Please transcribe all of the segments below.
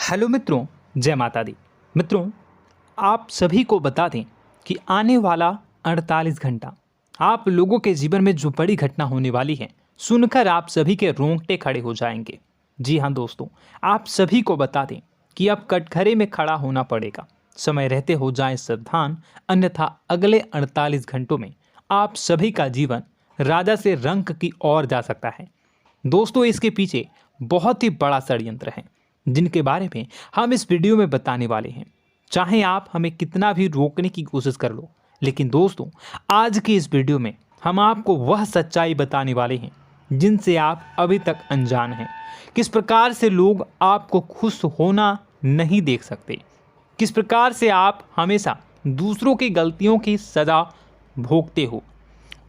Hello मित्रों, जय माता दी। मित्रों, आप सभी को बता दें कि आने वाला 48 घंटा आप लोगों के जीवन में जो बड़ी घटना होने वाली है, सुनकर आप सभी के रोंगटे खड़े हो जाएंगे। जी हाँ दोस्तों, आप सभी को बता दें कि अब कटघरे में खड़ा होना पड़ेगा। समय रहते हो जाएं सावधान, अन्यथा अगले 48 घंटों में आप सभी का जीवन राजा से रंक की ओर जा सकता है। दोस्तों, इसके पीछे बहुत ही बड़ा षड्यंत्र है जिनके बारे में हम इस वीडियो में बताने वाले हैं। चाहे आप हमें कितना भी रोकने की कोशिश कर लो, लेकिन दोस्तों आज की इस वीडियो में हम आपको वह सच्चाई बताने वाले हैं जिनसे आप अभी तक अनजान हैं। किस प्रकार से लोग आपको खुश होना नहीं देख सकते, किस प्रकार से आप हमेशा दूसरों की गलतियों की सज़ा भोगते हो,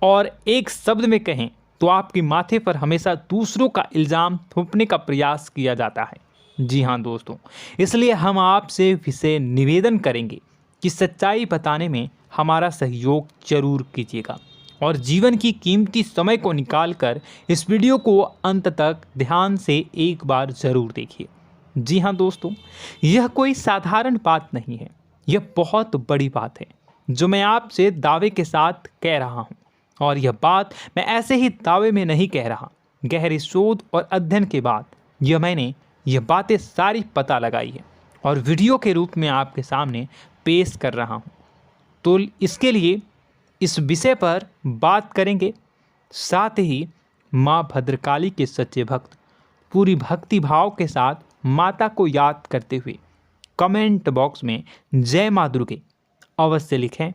और एक शब्द में कहें तो आपके माथे पर हमेशा दूसरों का इल्ज़ाम थोपने का प्रयास किया जाता है। जी हाँ दोस्तों, इसलिए हम आपसे विशेष निवेदन करेंगे कि सच्चाई बताने में हमारा सहयोग जरूर कीजिएगा और जीवन की कीमती समय को निकालकर इस वीडियो को अंत तक ध्यान से एक बार ज़रूर देखिए। जी हाँ दोस्तों, यह कोई साधारण बात नहीं है, यह बहुत बड़ी बात है जो मैं आपसे दावे के साथ कह रहा हूँ। और यह बात मैं ऐसे ही दावे में नहीं कह रहा, गहरी शोध और अध्ययन के बाद मैंने यह बातें सारी पता लगाई है और वीडियो के रूप में आपके सामने पेश कर रहा हूँ। तो इसके लिए इस विषय पर बात करेंगे। साथ ही माँ भद्रकाली के सच्चे भक्त पूरी भक्ति भाव के साथ माता को याद करते हुए कमेंट बॉक्स में जय माँ दुर्गे अवश्य लिखें।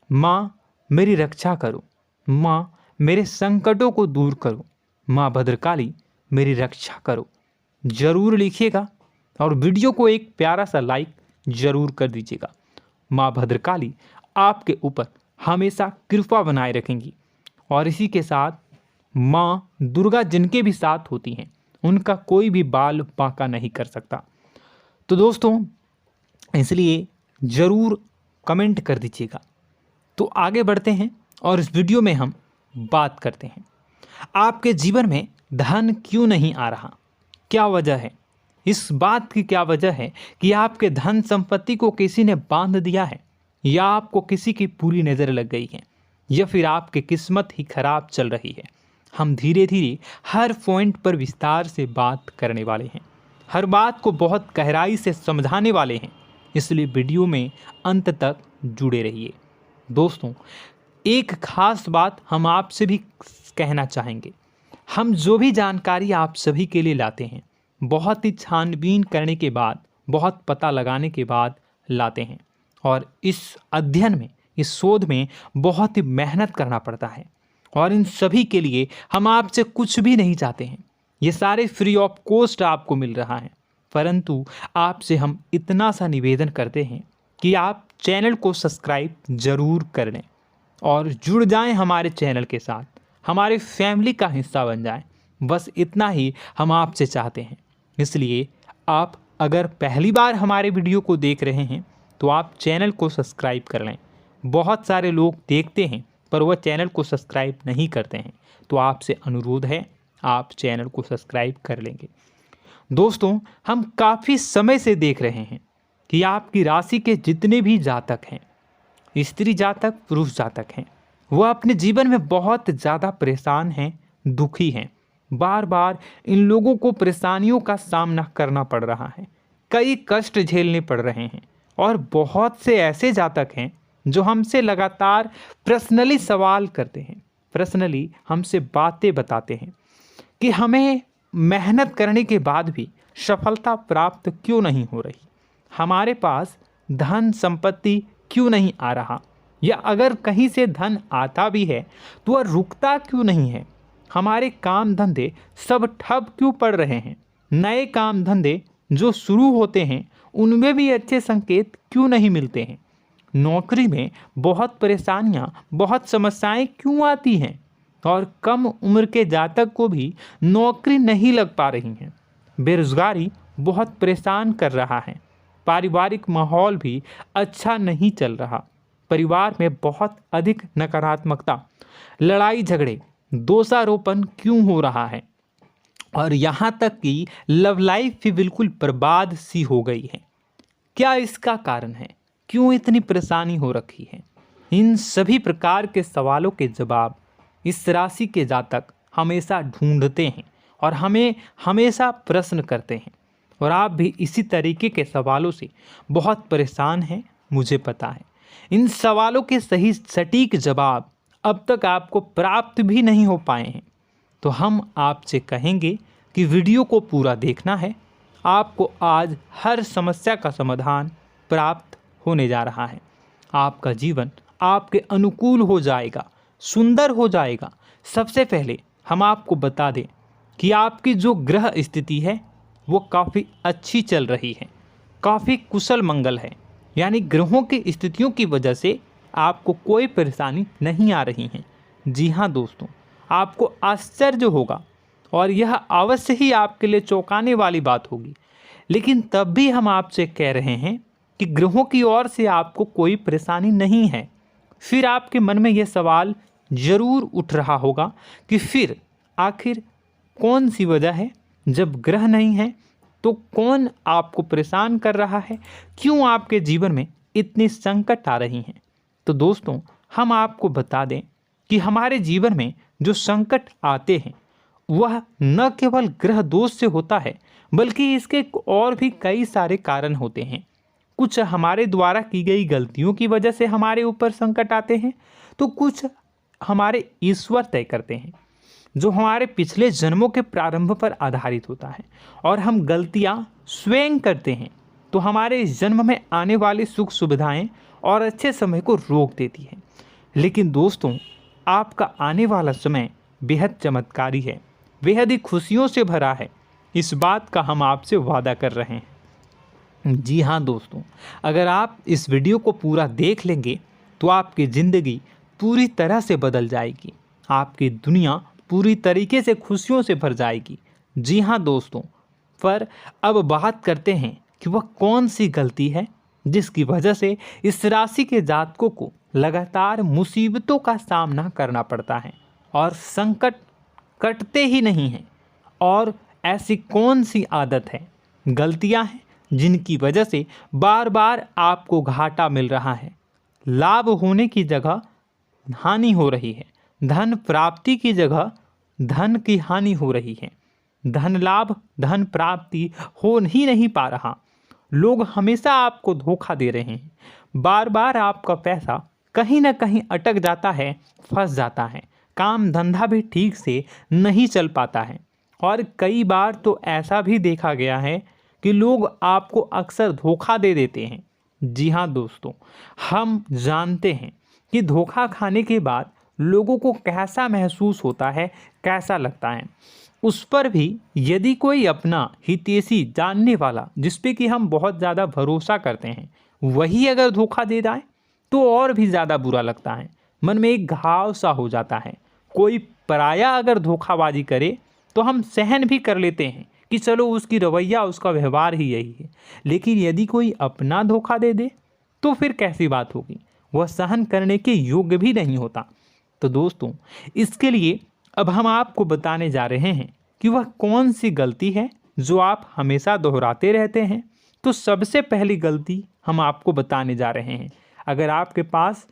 माँ मेरी रक्षा करो, माँ मेरे संकटों को दूर करो, माँ भद्रकाली मेरी रक्षा करो, ज़रूर लिखिएगा और वीडियो को एक प्यारा सा लाइक ज़रूर कर दीजिएगा। माँ भद्रकाली आपके ऊपर हमेशा कृपा बनाए रखेंगी और इसी के साथ माँ दुर्गा जिनके भी साथ होती हैं उनका कोई भी बाल बांका नहीं कर सकता। तो दोस्तों, इसलिए ज़रूर कमेंट कर दीजिएगा। तो आगे बढ़ते हैं और इस वीडियो में हम बात करते हैं, आपके जीवन में धन क्यों नहीं आ रहा, क्या वजह है। इस बात की क्या वजह है कि आपके धन संपत्ति को किसी ने बांध दिया है, या आपको किसी की पूरी नज़र लग गई है, या फिर आपकी किस्मत ही खराब चल रही है। हम धीरे धीरे हर पॉइंट पर विस्तार से बात करने वाले हैं, हर बात को बहुत गहराई से समझाने वाले हैं, इसलिए वीडियो में अंत तक जुड़े रहिए। दोस्तों, एक खास बात हम आपसे भी कहना चाहेंगे। हम जो भी जानकारी आप सभी के लिए लाते हैं, बहुत ही छानबीन करने के बाद, बहुत पता लगाने के बाद लाते हैं, और इस अध्ययन में, इस शोध में बहुत ही मेहनत करना पड़ता है। और इन सभी के लिए हम आपसे कुछ भी नहीं चाहते हैं, ये सारे फ्री ऑफ कॉस्ट आपको मिल रहा है। परंतु आपसे हम इतना सा निवेदन करते हैं कि आप चैनल को सब्सक्राइब ज़रूर कर लें और जुड़ जाएं हमारे चैनल के साथ, हमारे फैमिली का हिस्सा बन जाएं। बस इतना ही हम आपसे चाहते हैं। इसलिए आप अगर पहली बार हमारे वीडियो को देख रहे हैं तो आप चैनल को सब्सक्राइब कर लें। बहुत सारे लोग देखते हैं पर वह चैनल को सब्सक्राइब नहीं करते हैं, तो आपसे अनुरोध है आप चैनल को सब्सक्राइब कर लेंगे। दोस्तों, हम काफ़ी समय से देख रहे हैं कि आपकी राशि के जितने भी जातक हैं, स्त्री जातक, पुरुष जातक हैं, वह अपने जीवन में बहुत ज़्यादा परेशान हैं, दुखी हैं। बार बार इन लोगों को परेशानियों का सामना करना पड़ रहा है, कई कष्ट झेलने पड़ रहे हैं। और बहुत से ऐसे जातक हैं जो हमसे लगातार पर्सनली सवाल करते हैं, पर्सनली हमसे बातें बताते हैं कि हमें मेहनत करने के बाद भी सफलता प्राप्त क्यों नहीं हो रही, हमारे पास धन संपत्ति क्यों नहीं आ रहा, या अगर कहीं से धन आता भी है तो वह रुकता क्यों नहीं है, हमारे काम धंधे सब ठप क्यों पड़ रहे हैं, नए काम धंधे जो शुरू होते हैं उनमें भी अच्छे संकेत क्यों नहीं मिलते हैं, नौकरी में बहुत परेशानियां, बहुत समस्याएं क्यों आती हैं, और कम उम्र के जातक को भी नौकरी नहीं लग पा रही हैं, बेरोजगारी बहुत परेशान कर रहा है, पारिवारिक माहौल भी अच्छा नहीं चल रहा, परिवार में बहुत अधिक नकारात्मकता, लड़ाई झगड़े, दोषारोपण क्यों हो रहा है, और यहाँ तक कि लव लाइफ भी बिल्कुल बर्बाद सी हो गई है। क्या इसका कारण है? क्यों इतनी परेशानी हो रखी है? इन सभी प्रकार के सवालों के जवाब इस राशि के जातक हमेशा ढूंढते हैं और हमें हमेशा प्रश्न करते हैं। और आप भी इसी तरीके के सवालों से बहुत परेशान हैं, मुझे पता है। इन सवालों के सही सटीक जवाब अब तक आपको प्राप्त भी नहीं हो पाए हैं, तो हम आपसे कहेंगे कि वीडियो को पूरा देखना है। आपको आज हर समस्या का समाधान प्राप्त होने जा रहा है। आपका जीवन आपके अनुकूल हो जाएगा, सुंदर हो जाएगा। सबसे पहले हम आपको बता दें कि आपकी जो ग्रह स्थिति है वो काफ़ी अच्छी चल रही है, काफ़ी कुशल मंगल है। यानी ग्रहों की स्थितियों की वजह से आपको कोई परेशानी नहीं आ रही है। जी हाँ दोस्तों, आपको आश्चर्य होगा और यह अवश्य ही आपके लिए चौंकाने वाली बात होगी, लेकिन तब भी हम आपसे कह रहे हैं कि ग्रहों की ओर से आपको कोई परेशानी नहीं है। फिर आपके मन में यह सवाल जरूर उठ रहा होगा कि फिर आखिर कौन सी वजह है? जब ग्रह नहीं है तो कौन आपको परेशान कर रहा है? क्यों आपके जीवन में इतनी संकट आ रही हैं? तो दोस्तों, हम आपको बता दें कि हमारे जीवन में जो संकट आते हैं वह न केवल ग्रह दोष से होता है, बल्कि इसके और भी कई सारे कारण होते हैं। कुछ हमारे द्वारा की गई गलतियों की वजह से हमारे ऊपर संकट आते हैं, तो कुछ हमारे ईश्वर तय करते हैं, जो हमारे पिछले जन्मों के प्रारंभ पर आधारित होता है। और हम गलतियां स्वयं करते हैं तो हमारे इस जन्म में आने वाली सुख सुविधाएं और अच्छे समय को रोक देती है। लेकिन दोस्तों, आपका आने वाला समय बेहद चमत्कारी है, बेहद ही खुशियों से भरा है। इस बात का हम आपसे वादा कर रहे हैं। जी हाँ दोस्तों, अगर आप इस वीडियो को पूरा देख लेंगे तो आपकी ज़िंदगी पूरी तरह से बदल जाएगी, आपकी दुनिया पूरी तरीके से खुशियों से भर जाएगी। जी हाँ दोस्तों, पर अब बात करते हैं कि वह कौन सी गलती है जिसकी वजह से इस राशि के जातकों को लगातार मुसीबतों का सामना करना पड़ता है और संकट कटते ही नहीं हैं। और ऐसी कौन सी आदत है, गलतियां हैं जिनकी वजह से बार बार आपको घाटा मिल रहा है, लाभ होने की जगह हानि हो रही है, धन प्राप्ति की जगह धन की हानि हो रही है, धन लाभ धन प्राप्ति हो ही नहीं पा रहा, लोग हमेशा आपको धोखा दे रहे हैं, बार बार आपका पैसा कहीं ना कहीं अटक जाता है, फंस जाता है, काम धंधा भी ठीक से नहीं चल पाता है। और कई बार तो ऐसा भी देखा गया है कि लोग आपको अक्सर धोखा दे देते हैं। जी हाँ दोस्तों, हम जानते हैं कि धोखा खाने के बाद लोगों को कैसा महसूस होता है, कैसा लगता है। उस पर भी यदि कोई अपना हितैषी जानने वाला, जिस पे कि हम बहुत ज़्यादा भरोसा करते हैं, वही अगर धोखा दे जाए तो और भी ज़्यादा बुरा लगता है, मन में एक घाव सा हो जाता है। कोई पराया अगर धोखाबाजी करे तो हम सहन भी कर लेते हैं कि चलो उसकी रवैया उसका व्यवहार ही यही है, लेकिन यदि कोई अपना धोखा दे दे तो फिर कैसी बात होगी, वह सहन करने के योग्य भी नहीं होता। तो दोस्तों, इसके लिए अब हम आपको बताने जा रहे हैं कि वह कौन सी गलती है जो आप हमेशा दोहराते रहते हैं। तो सबसे पहली गलती हम आपको बताने जा रहे हैं। अगर आपके पास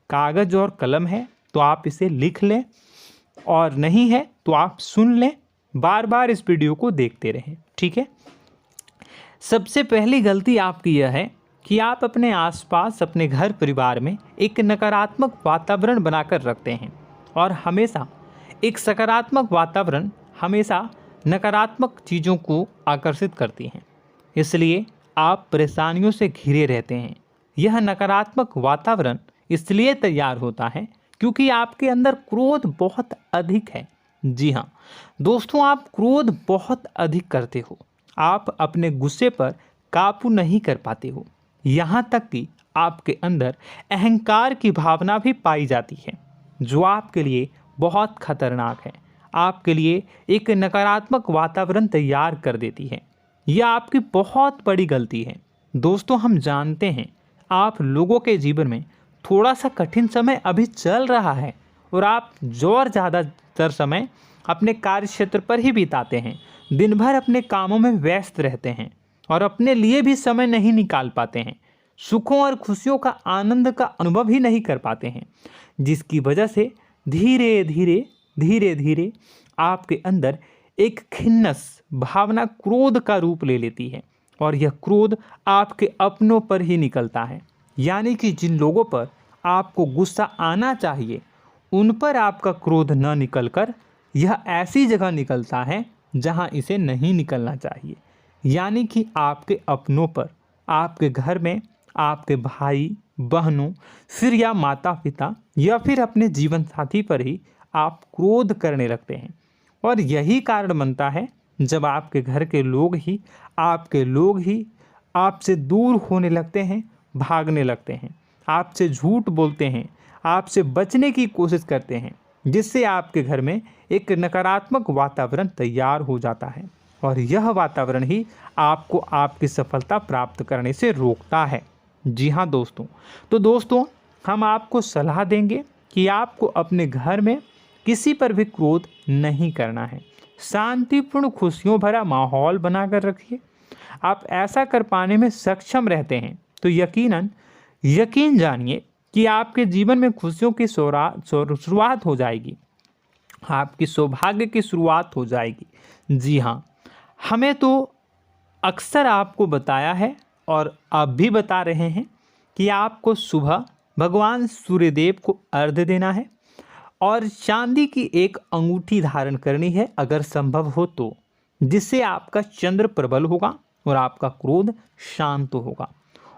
कागज़ और कलम है तो आप इसे लिख लें, और नहीं है तो आप सुन लें, बार बार इस वीडियो को देखते रहें, ठीक है। सबसे पहली गलती आपकी यह है कि आप अपने आसपास, अपने घर परिवार में एक नकारात्मक वातावरण बनाकर रखते हैं, और हमेशा एक सकारात्मक वातावरण हमेशा नकारात्मक चीज़ों को आकर्षित करती हैं। इसलिए आप परेशानियों से घिरे रहते हैं। यह नकारात्मक वातावरण इसलिए तैयार होता है क्योंकि आपके अंदर क्रोध बहुत अधिक है। जी हाँ दोस्तों, आप क्रोध बहुत अधिक करते हो, आप अपने गुस्से पर काबू नहीं कर पाते हो, यहाँ तक कि आपके अंदर अहंकार की भावना भी पाई जाती है, जो आपके लिए बहुत खतरनाक है, आपके लिए एक नकारात्मक वातावरण तैयार कर देती है। यह आपकी बहुत बड़ी गलती है। दोस्तों, हम जानते हैं आप लोगों के जीवन में थोड़ा सा कठिन समय अभी चल रहा है और आप और ज़्यादा अधिकतर समय अपने कार्य क्षेत्र पर ही बिताते हैं, दिन भर अपने कामों में व्यस्त रहते हैं और अपने लिए भी समय नहीं निकाल पाते हैं, सुखों और खुशियों का आनंद का अनुभव ही नहीं कर पाते हैं, जिसकी वजह से धीरे धीरे आपके अंदर एक खिन्नस भावना क्रोध का रूप ले लेती है और यह क्रोध आपके अपनों पर ही निकलता है। यानी कि जिन लोगों पर आपको गुस्सा आना चाहिए उन पर आपका क्रोध न निकलकर यह ऐसी जगह निकलता है जहां इसे नहीं निकलना चाहिए। यानी कि आपके अपनों पर, आपके घर में, आपके भाई बहनों, फिर या माता पिता या फिर अपने जीवन साथी पर ही आप क्रोध करने लगते हैं। और यही कारण बनता है जब आपके घर के लोग ही आपसे दूर होने लगते हैं, भागने लगते हैं, आपसे झूठ बोलते हैं, आपसे बचने की कोशिश करते हैं, जिससे आपके घर में एक नकारात्मक वातावरण तैयार हो जाता है और यह वातावरण ही आपको आपकी सफलता प्राप्त करने से रोकता है। जी हाँ दोस्तों, तो दोस्तों हम आपको सलाह देंगे कि आपको अपने घर में किसी पर भी क्रोध नहीं करना है। शांतिपूर्ण खुशियों भरा माहौल बनाकर रखिए। आप ऐसा कर पाने में सक्षम रहते हैं तो यकीन जानिए कि आपके जीवन में खुशियों की शुरुआत हो जाएगी, आपकी सौभाग्य की शुरुआत हो जाएगी। जी हाँ, हमें तो अक्सर आपको बताया है और अब भी बता रहे हैं कि आपको सुबह भगवान सूर्यदेव को अर्घ्य देना है और चांदी की एक अंगूठी धारण करनी है अगर संभव हो तो, जिससे आपका चंद्र प्रबल होगा और आपका क्रोध शांत होगा।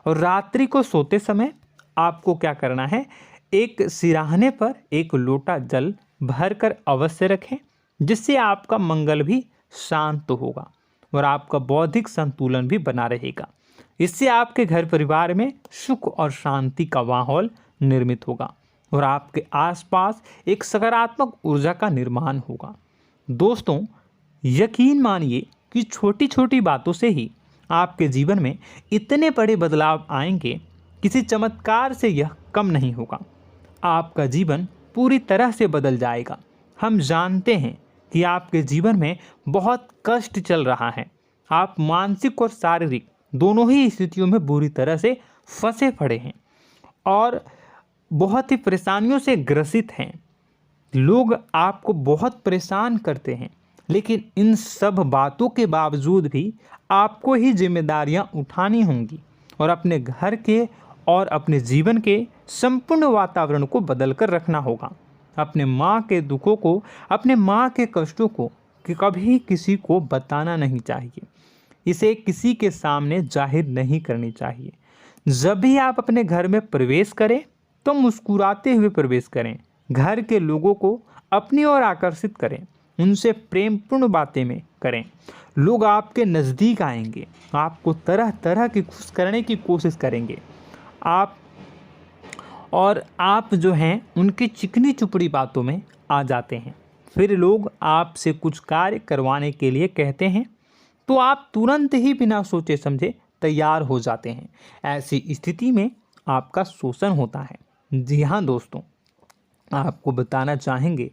और रात्रि को सोते समय आपको क्या करना है, एक सिराहने पर एक लोटा जल भरकर अवश्य रखें, जिससे आपका मंगल भी शांत होगा और आपका बौद्धिक संतुलन भी बना रहेगा। इससे आपके घर परिवार में सुख और शांति का माहौल निर्मित होगा और आपके आसपास एक सकारात्मक ऊर्जा का निर्माण होगा। दोस्तों यकीन मानिए कि छोटी छोटी बातों से ही आपके जीवन में इतने बड़े बदलाव आएंगे, किसी चमत्कार से यह कम नहीं होगा। आपका जीवन पूरी तरह से बदल जाएगा। हम जानते हैं कि आपके जीवन में बहुत कष्ट चल रहा है, आप मानसिक और शारीरिक दोनों ही स्थितियों में बुरी तरह से फंसे पड़े हैं और बहुत ही परेशानियों से ग्रसित हैं। लोग आपको बहुत परेशान करते हैं, लेकिन इन सब बातों के बावजूद भी आपको ही जिम्मेदारियां उठानी होंगी और अपने घर के और अपने जीवन के संपूर्ण वातावरण को बदल कर रखना होगा। अपने माँ के दुखों को, अपने माँ के कष्टों को कभी किसी को बताना नहीं चाहिए, इसे किसी के सामने जाहिर नहीं करनी चाहिए। जब भी आप अपने घर में प्रवेश करें तो मुस्कुराते हुए प्रवेश करें, घर के लोगों को अपनी ओर आकर्षित करें, उनसे प्रेमपूर्ण बातें में करें। लोग आपके नज़दीक आएंगे, आपको तरह तरह की खुश करने की कोशिश करेंगे। आप जो हैं उनकी चिकनी चुपड़ी बातों में आ जाते हैं। फिर लोग आपसे कुछ कार्य करवाने के लिए कहते हैं तो आप तुरंत ही बिना सोचे समझे तैयार हो जाते हैं। ऐसी स्थिति में आपका शोषण होता है। जी हाँ दोस्तों, आपको बताना चाहेंगे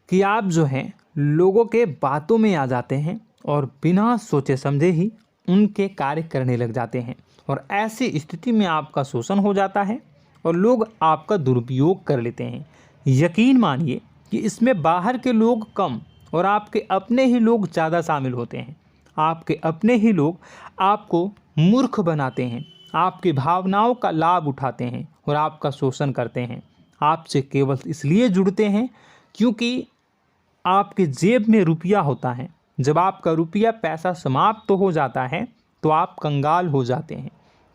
कि आप जो हैं लोगों के बातों में आ जाते हैं और बिना सोचे समझे ही उनके कार्य करने लग जाते हैं और ऐसी स्थिति में आपका शोषण हो जाता है और लोग आपका दुरुपयोग कर लेते हैं। यकीन मानिए कि इसमें बाहर के लोग कम और आपके अपने ही लोग ज़्यादा शामिल होते हैं। आपके अपने ही लोग आपको मूर्ख बनाते हैं, आपकी भावनाओं का लाभ उठाते हैं और आपका शोषण करते हैं। आपसे केवल इसलिए जुड़ते हैं क्योंकि आपके जेब में रुपया होता है। जब आपका रुपया पैसा समाप्त हो जाता है तो आप कंगाल हो जाते हैं,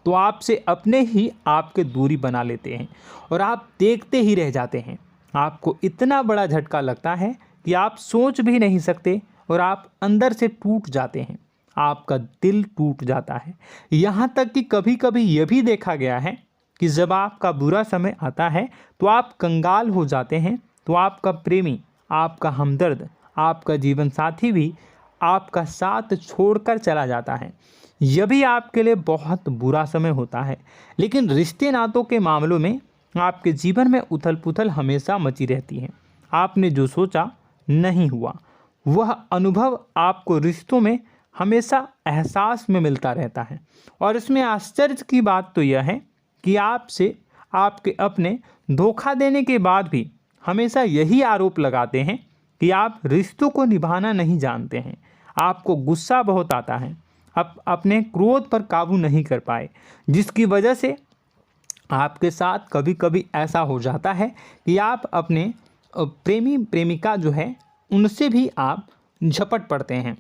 तो आपसे अपने ही आपके दूरी बना लेते हैं और आप देखते ही रह जाते हैं। आपको इतना बड़ा झटका लगता है कि आप सोच भी नहीं सकते और आप अंदर से टूट जाते हैं, आपका दिल टूट जाता है। यहाँ तक कि कभी कभी यह भी देखा गया है कि जब आपका बुरा समय आता है तो आप कंगाल हो जाते हैं, तो आपका प्रेमी, आपका हमदर्द, आपका जीवन साथी भी आपका साथ छोड़कर चला जाता है। यह भी आपके लिए बहुत बुरा समय होता है। लेकिन रिश्ते नातों के मामलों में आपके जीवन में उथल पुथल हमेशा मची रहती है। आपने जो सोचा नहीं हुआ। वह अनुभव आपको रिश्तों में हमेशा एहसास में मिलता रहता है। और इसमें आश्चर्य की बात तो यह है कि आपसे आपके अपने धोखा देने के बाद भी हमेशा यही आरोप लगाते हैं कि आप रिश्तों को निभाना नहीं जानते हैं। आपको गुस्सा बहुत आता है, आप अपने क्रोध पर काबू नहीं कर पाए, जिसकी वजह से आपके साथ कभी कभी ऐसा हो जाता है कि आप अपने प्रेमी प्रेमिका जो है उनसे भी आप झपट पड़ते हैं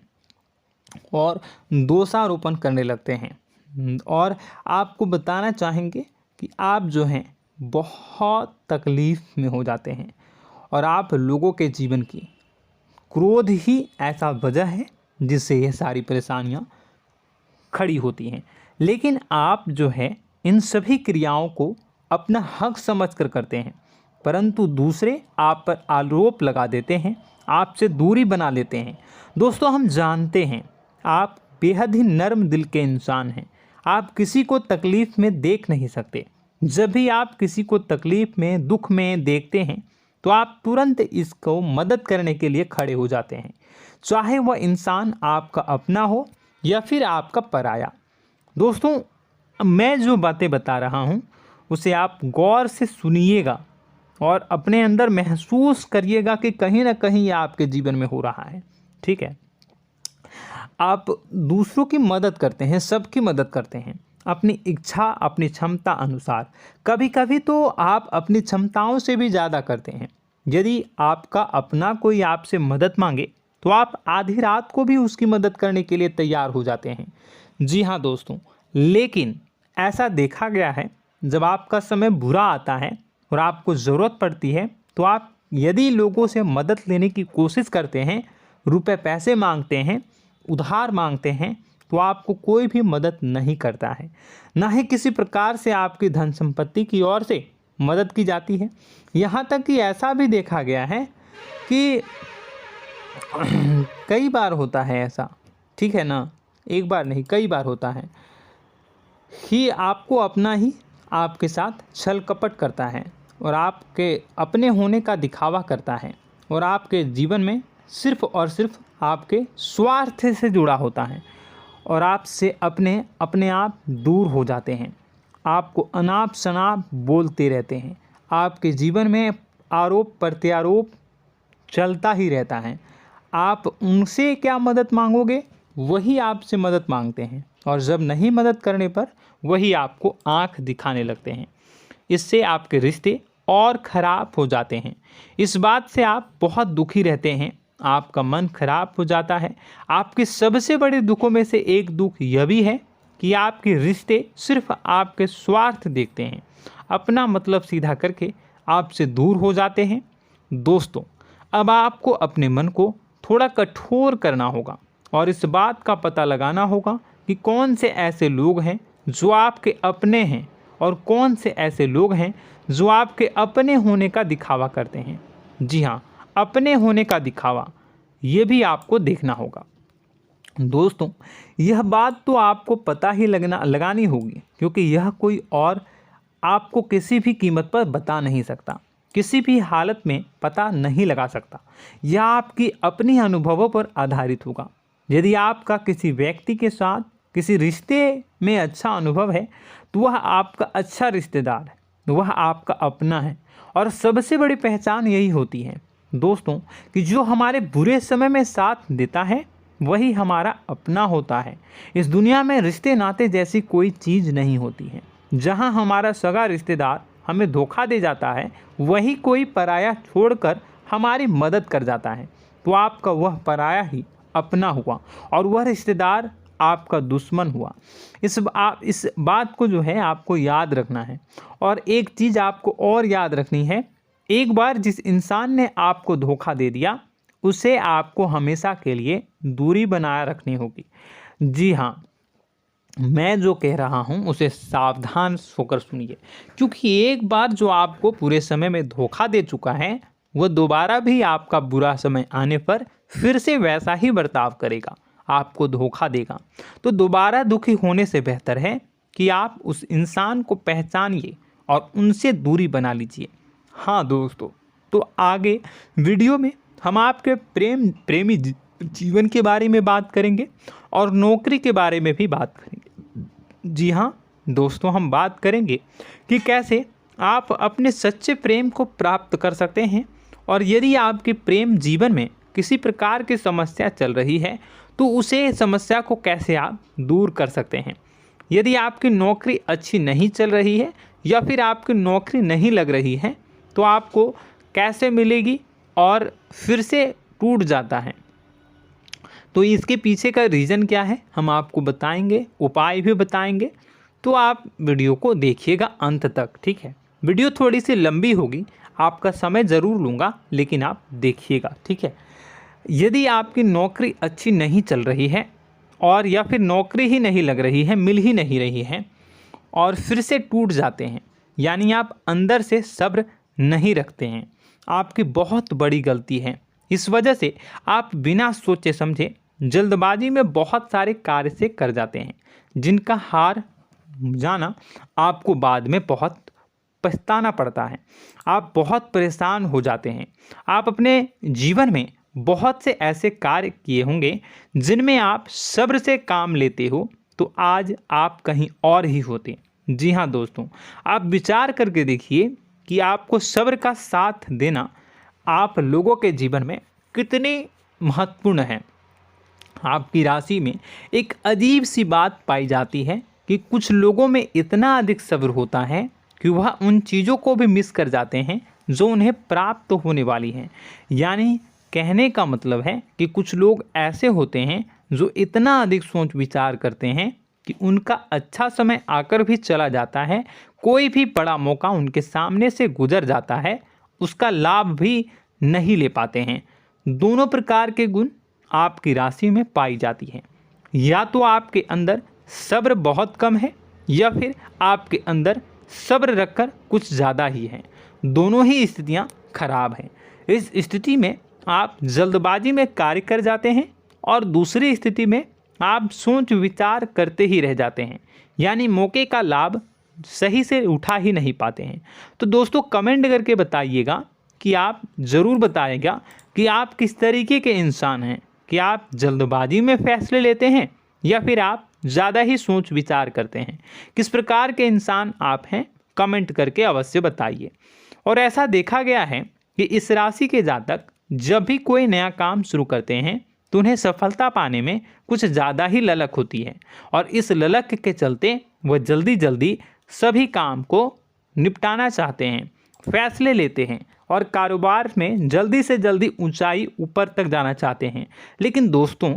और दोषारोपण करने लगते हैं। और आपको बताना चाहेंगे कि आप जो हैं बहुत तकलीफ़ में हो जाते हैं और आप लोगों के जीवन की क्रोध ही ऐसा वजह है जिससे ये सारी परेशानियां खड़ी होती हैं। लेकिन आप जो है इन सभी क्रियाओं को अपना हक समझकर करते हैं, परंतु दूसरे आप पर आरोप लगा देते हैं, आपसे दूरी बना लेते हैं। दोस्तों, हम जानते हैं आप बेहद ही नर्म दिल के इंसान हैं। आप किसी को तकलीफ़ में देख नहीं सकते। जब भी आप किसी को तकलीफ़ में, दुख में देखते हैं तो आप तुरंत इसको मदद करने के लिए खड़े हो जाते हैं, चाहे वह इंसान आपका अपना हो या फिर आपका पराया। दोस्तों, मैं जो बातें बता रहा हूँ उसे आप गौर से सुनिएगा और अपने अंदर महसूस करिएगा कि कहीं ना कहीं ये आपके जीवन में हो रहा है। ठीक है, आप दूसरों की मदद करते हैं, सबकी मदद करते हैं अपनी इच्छा, अपनी क्षमता अनुसार। कभी कभी तो आप अपनी क्षमताओं से भी ज़्यादा करते हैं। यदि आपका अपना कोई आपसे मदद मांगे तो आप आधी रात को भी उसकी मदद करने के लिए तैयार हो जाते हैं। जी हाँ दोस्तों, लेकिन ऐसा देखा गया है जब आपका समय बुरा आता है और आपको ज़रूरत पड़ती है तो आप यदि लोगों से मदद लेने की कोशिश करते हैं, रुपए पैसे मांगते हैं, उधार मांगते हैं, तो आपको कोई भी मदद नहीं करता है। ना ही किसी प्रकार से आपकी धन संपत्ति की ओर से मदद की जाती है। यहाँ तक कि ऐसा भी देखा गया है कि कई बार होता है ऐसा, ठीक है ना, एक बार नहीं कई बार होता है कि आपको अपना ही आपके साथ छल कपट करता है और आपके अपने होने का दिखावा करता है और आपके जीवन में सिर्फ और सिर्फ आपके स्वार्थ से जुड़ा होता है और आपसे अपने आप दूर हो जाते हैं। आपको अनाप शनाप बोलते रहते हैं। आपके जीवन में आरोप प्रत्यारोप चलता ही रहता है। आप उनसे क्या मदद मांगोगे, वही आपसे मदद मांगते हैं और जब नहीं मदद करने पर वही आपको आंख दिखाने लगते हैं। इससे आपके रिश्ते और ख़राब हो जाते हैं। इस बात से आप बहुत दुखी रहते हैं, आपका मन खराब हो जाता है। आपके सबसे बड़े दुखों में से एक दुख यह भी है कि आपके रिश्ते सिर्फ आपके स्वार्थ देखते हैं, अपना मतलब सीधा करके आपसे दूर हो जाते हैं। दोस्तों, अब आपको अपने मन को थोड़ा कठोर करना होगा और इस बात का पता लगाना होगा कि कौन से ऐसे लोग हैं जो आपके अपने हैं और कौन से ऐसे लोग हैं जो आपके अपने होने का दिखावा करते हैं। जी हाँ, अपने होने का दिखावा, ये भी आपको देखना होगा। दोस्तों, यह बात तो आपको पता ही लगानी होगी, क्योंकि यह कोई और आपको किसी भी कीमत पर बता नहीं सकता, किसी भी हालत में पता नहीं लगा सकता। यह आपकी अपनी अनुभवों पर आधारित होगा। यदि आपका किसी व्यक्ति के साथ किसी रिश्ते में अच्छा अनुभव है तो वह आपका अच्छा रिश्तेदार है, वह आपका अपना है। और सबसे बड़ी पहचान यही होती है दोस्तों कि जो हमारे बुरे समय में साथ देता है वही हमारा अपना होता है। इस दुनिया में रिश्ते नाते जैसी कोई चीज़ नहीं होती है। जहां हमारा सगा रिश्तेदार हमें धोखा दे जाता है, वही कोई पराया छोड़कर हमारी मदद कर जाता है, तो आपका वह पराया ही अपना हुआ और वह रिश्तेदार आपका दुश्मन हुआ। इस बात को जो है आपको याद रखना है। और एक चीज़ आपको और याद रखनी है, एक बार जिस इंसान ने आपको धोखा दे दिया उसे आपको हमेशा के लिए दूरी बनाए रखनी होगी। जी हाँ, मैं जो कह रहा हूँ उसे सावधान होकर सुनिए, क्योंकि एक बार जो आपको पूरे समय में धोखा दे चुका है वह दोबारा भी आपका बुरा समय आने पर फिर से वैसा ही बर्ताव करेगा, आपको धोखा देगा। तो दोबारा दुखी होने से बेहतर है कि आप उस इंसान को पहचानिए और उनसे दूरी बना लीजिए। हाँ दोस्तों, तो आगे वीडियो में हम आपके प्रेमी जीवन के बारे में बात करेंगे और नौकरी के बारे में भी बात करेंगे। जी हाँ दोस्तों, हम बात करेंगे कि कैसे आप अपने सच्चे प्रेम को प्राप्त कर सकते हैं, और यदि आपके प्रेम जीवन में किसी प्रकार की समस्या चल रही है तो उसे समस्या को कैसे आप दूर कर सकते हैं। यदि आपकी नौकरी अच्छी नहीं चल रही है या फिर आपकी नौकरी नहीं लग रही है तो आपको कैसे मिलेगी और फिर से टूट जाता है, तो इसके पीछे का रीज़न क्या है हम आपको बताएंगे, उपाय भी बताएंगे। तो आप वीडियो को देखिएगा अंत तक, ठीक है। वीडियो थोड़ी सी लंबी होगी, आपका समय ज़रूर लूँगा, लेकिन आप देखिएगा, ठीक है। यदि आपकी नौकरी अच्छी नहीं चल रही है और या फिर नौकरी ही नहीं लग रही है, मिल ही नहीं रही है और फिर से टूट जाते हैं, यानी आप अंदर से सब्र नहीं रखते हैं, आपकी बहुत बड़ी गलती है। इस वजह से आप बिना सोचे समझे जल्दबाजी में बहुत सारे कार्य से कर जाते हैं, जिनका हार जाना आपको बाद में बहुत पछताना पड़ता है। आप बहुत परेशान हो जाते हैं। आप अपने जीवन में बहुत से ऐसे कार्य किए होंगे जिनमें आप सब्र से काम लेते हो, तो आज आप कहीं और ही होते। जी हाँ दोस्तों, आप विचार करके देखिए कि आपको सब्र का साथ देना आप लोगों के जीवन में कितने महत्वपूर्ण है। आपकी राशि में एक अजीब सी बात पाई जाती है कि कुछ लोगों में इतना अधिक सब्र होता है कि वह उन चीज़ों को भी मिस कर जाते हैं जो उन्हें प्राप्त होने वाली हैं। यानी कहने का मतलब है कि कुछ लोग ऐसे होते हैं जो इतना अधिक सोच विचार करते हैं कि उनका अच्छा समय आकर भी चला जाता है, कोई भी बड़ा मौका उनके सामने से गुजर जाता है, उसका लाभ भी नहीं ले पाते हैं। दोनों प्रकार के गुण आपकी राशि में पाई जाती हैं। या तो आपके अंदर सब्र बहुत कम है या फिर आपके अंदर सब्र रखकर कुछ ज़्यादा ही है। दोनों ही स्थितियाँ खराब हैं। इस स्थिति में आप जल्दबाजी में कार्य कर जाते हैं और दूसरी स्थिति में आप सोच विचार करते ही रह जाते हैं, यानी मौके का लाभ सही से उठा ही नहीं पाते हैं। तो दोस्तों कमेंट करके बताइएगा कि आप ज़रूर बताइएगा कि आप किस तरीके के इंसान हैं, कि आप जल्दबाजी में फैसले लेते हैं या फिर आप ज़्यादा ही सोच विचार करते हैं। किस प्रकार के इंसान आप हैं, कमेंट करके अवश्य बताइए। और ऐसा देखा गया है कि इस राशि के जातक जब भी कोई नया काम शुरू करते हैं तो उन्हें सफलता पाने में कुछ ज़्यादा ही ललक होती है, और इस ललक के चलते वह जल्दी जल्दी सभी काम को निपटाना चाहते हैं, फैसले लेते हैं और कारोबार में जल्दी से जल्दी ऊंचाई ऊपर तक जाना चाहते हैं। लेकिन दोस्तों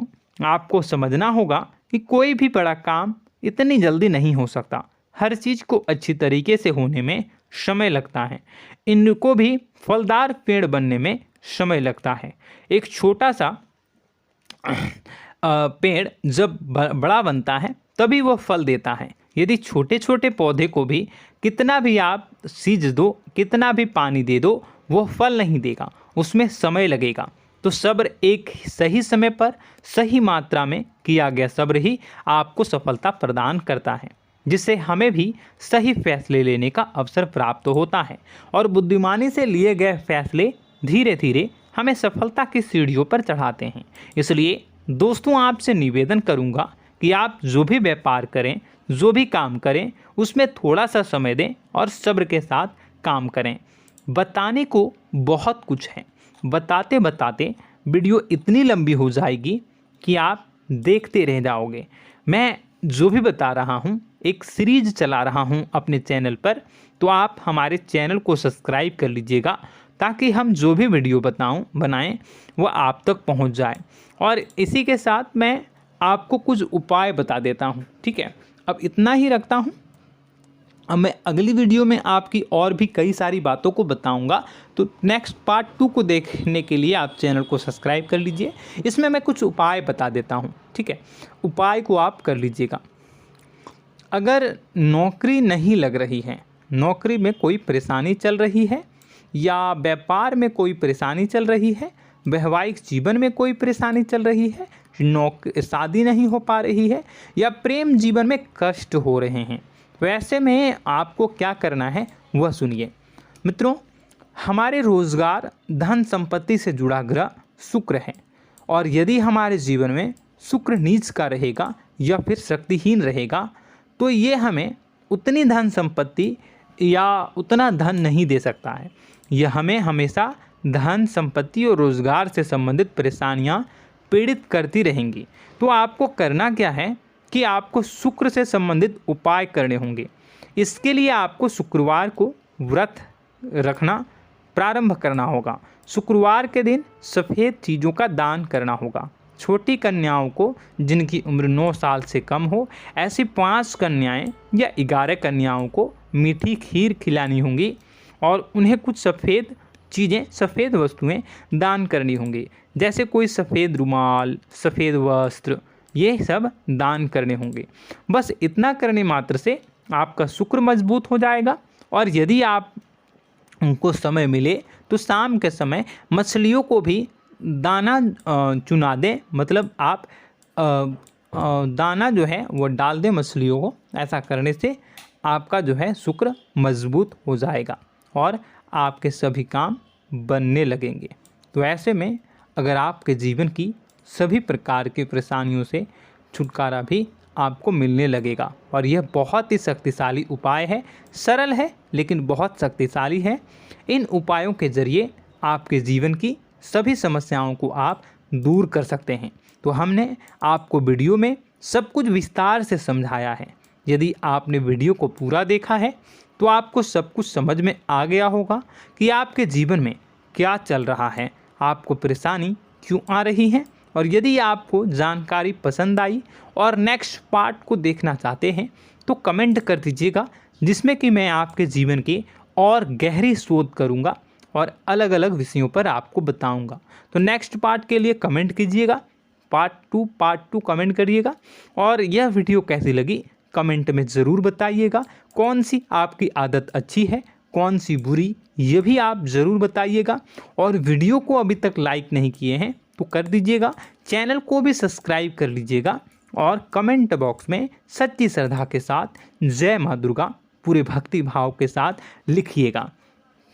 आपको समझना होगा कि कोई भी बड़ा काम इतनी जल्दी नहीं हो सकता। हर चीज़ को अच्छी तरीके से होने में समय लगता है। इनको भी फलदार पेड़ बनने में समय लगता है। एक छोटा सा पेड़ जब बड़ा बनता है तभी वो फल देता है। यदि छोटे छोटे पौधे को भी कितना भी आप सींच दो, कितना भी पानी दे दो, वो फल नहीं देगा, उसमें समय लगेगा। तो सब्र एक सही समय पर सही मात्रा में किया गया सब्र ही आपको सफलता प्रदान करता है, जिससे हमें भी सही फैसले लेने का अवसर प्राप्त होता है और बुद्धिमानी से लिए गए फैसले धीरे धीरे हमें सफलता की सीढ़ियों पर चढ़ाते हैं। इसलिए दोस्तों आपसे निवेदन करूंगा कि आप जो भी व्यापार करें, जो भी काम करें, उसमें थोड़ा सा समय दें और सब्र के साथ काम करें। बताने को बहुत कुछ है, बताते बताते वीडियो इतनी लंबी हो जाएगी कि आप देखते रह जाओगे। मैं जो भी बता रहा हूँ एक सीरीज चला रहा हूँ अपने चैनल पर, तो आप हमारे चैनल को सब्सक्राइब कर लीजिएगा ताकि हम जो भी वीडियो बनाएं वो आप तक पहुँच जाए। और इसी के साथ मैं आपको कुछ उपाय बता देता हूँ, ठीक है। अब इतना ही रखता हूँ। अब मैं अगली वीडियो में आपकी और भी कई सारी बातों को बताऊंगा, तो नेक्स्ट पार्ट 2 को देखने के लिए आप चैनल को सब्सक्राइब कर लीजिए। इसमें मैं कुछ उपाय बता देता हूं, ठीक है। उपाय को आप कर लीजिएगा। अगर नौकरी नहीं लग रही है, नौकरी में कोई परेशानी चल रही है, या व्यापार में कोई परेशानी चल रही है, वैवाहिक जीवन में कोई परेशानी चल रही है, शादी नहीं हो पा रही है, या प्रेम जीवन में कष्ट हो रहे हैं, वैसे में आपको क्या करना है वह सुनिए। मित्रों, हमारे रोजगार धन संपत्ति से जुड़ा ग्रह शुक्र है, और यदि हमारे जीवन में शुक्र नीच का रहेगा या फिर शक्तिहीन रहेगा तो ये हमें उतनी धन संपत्ति या उतना धन नहीं दे सकता है। यह हमें हमेशा धन संपत्ति और रोजगार से संबंधित परेशानियां पीड़ित करती रहेंगी। तो आपको करना क्या है कि आपको शुक्र से संबंधित उपाय करने होंगे। इसके लिए आपको शुक्रवार को व्रत रखना प्रारंभ करना होगा। शुक्रवार के दिन सफ़ेद चीज़ों का दान करना होगा। छोटी कन्याओं को जिनकी उम्र 9 साल से कम हो, ऐसी 5 कन्याएं या 11 कन्याओं को मीठी खीर खिलानी होंगी और उन्हें कुछ सफ़ेद चीज़ें, सफ़ेद वस्तुएं दान करनी होंगी, जैसे कोई सफ़ेद रुमाल, सफ़ेद वस्त्र, ये सब दान करने होंगे। बस इतना करने मात्र से आपका शुक्र मजबूत हो जाएगा। और यदि आप उनको समय मिले तो शाम के समय मछलियों को भी दाना चुना दें, मतलब आप दाना जो है वो डाल दें मछलियों को। ऐसा करने से आपका जो है शुक्र मजबूत हो जाएगा और आपके सभी काम बनने लगेंगे। तो ऐसे में अगर आपके जीवन की सभी प्रकार की परेशानियों से छुटकारा भी आपको मिलने लगेगा। और यह बहुत ही शक्तिशाली उपाय है, सरल है लेकिन बहुत शक्तिशाली है। इन उपायों के ज़रिए आपके जीवन की सभी समस्याओं को आप दूर कर सकते हैं। तो हमने आपको वीडियो में सब कुछ विस्तार से समझाया है। यदि आपने वीडियो को पूरा देखा है तो आपको सब कुछ समझ में आ गया होगा कि आपके जीवन में क्या चल रहा है, आपको परेशानी क्यों आ रही है। और यदि आपको जानकारी पसंद आई और नेक्स्ट पार्ट को देखना चाहते हैं तो कमेंट कर दीजिएगा, जिसमें कि मैं आपके जीवन की और गहरी शोध करूंगा और अलग अलग विषयों पर आपको बताऊंगा। तो नेक्स्ट पार्ट के लिए कमेंट कीजिएगा, पार्ट टू कमेंट करिएगा। और यह वीडियो कैसी लगी कमेंट में ज़रूर बताइएगा। कौन सी आपकी आदत अच्छी है, कौन सी बुरी, ये भी आप ज़रूर बताइएगा। और वीडियो को अभी तक लाइक नहीं किए हैं तो कर दीजिएगा, चैनल को भी सब्सक्राइब कर लीजिएगा और कमेंट बॉक्स में सच्ची श्रद्धा के साथ जय माँ दुर्गा पूरे भक्ति भाव के साथ लिखिएगा।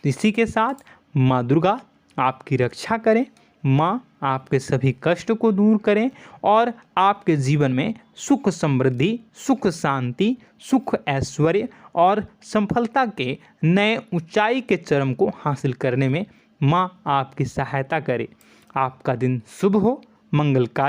इसी के साथ माँ दुर्गा आपकी रक्षा करें, माँ आपके सभी कष्ट को दूर करें और आपके जीवन में सुख समृद्धि, सुख शांति, सुख ऐश्वर्य और सफलता के नए ऊंचाई के चरम को हासिल करने में माँ आपकी सहायता करे। आपका दिन शुभ हो, मंगलकारी।